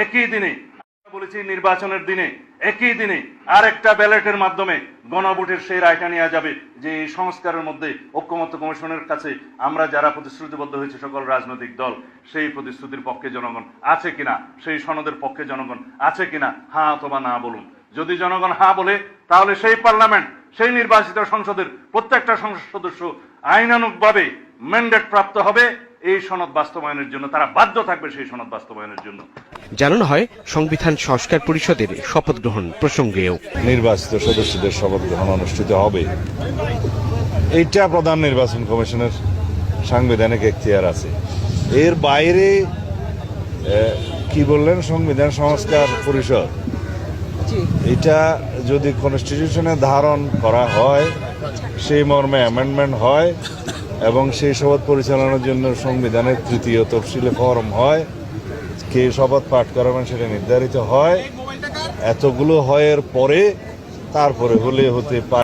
একই দিনে বলেছি নির্বাচনের দিনে একই দিনে আরেকটা ব্যালটের মাধ্যমে গণভোটের সেই রায়টা নেওয়া যাবে যে এই সংস্কারের মধ্যে ঐক্যমত্য কমিশনের কাছে আমরা যারা প্রতিশ্রুতিবদ্ধ হয়েছে সকল রাজনৈতিক দল সেই প্রতিশ্রুতির পক্ষে জনগণ আছে কিনা, সেই সনদের পক্ষে জনগণ আছে কিনা, হ্যাঁ অথবা না বলুন। যদি জনগণ হ্যাঁ বলে তাহলে সেই পার্লামেন্ট, সেই নির্বাচিত সংসদের প্রত্যেকটা সংসদ সদস্য আইনানুগভাবে ম্যান্ডেট প্রাপ্ত হবে এই সনদ বাস্তবায়নের জন্য, তারা বাধ্য থাকবে সেই সনদ বাস্তবায়নের জন্য। জানানো হয় সংবিধান সংস্কার পরিষদের শপথ গ্রহণ প্রসঙ্গেও নির্বাচিত সদস্যদের শপথ গ্রহণ অনুষ্ঠিত হবে। এইটা প্রধান নির্বাচন কমিশনের সাংবিধানিক এখতিয়ার আছে। এর বাইরে কি বললেন সংবিধান সংস্কার পরিষদ, এটা যদি কনস্টিটিউশনে ধারণ করা হয়, সেই মর্মে অ্যামেন্ডমেন্ট হয় এবং সেই শপথ পরিচালনার জন্য সংবিধানের তৃতীয় তফসিলে ফরম হয়, কে শপথ পাঠ করাবেন সেটা নির্ধারিত হয়, এতগুলো হয়ের পরে তারপরে হলে হতে পারে।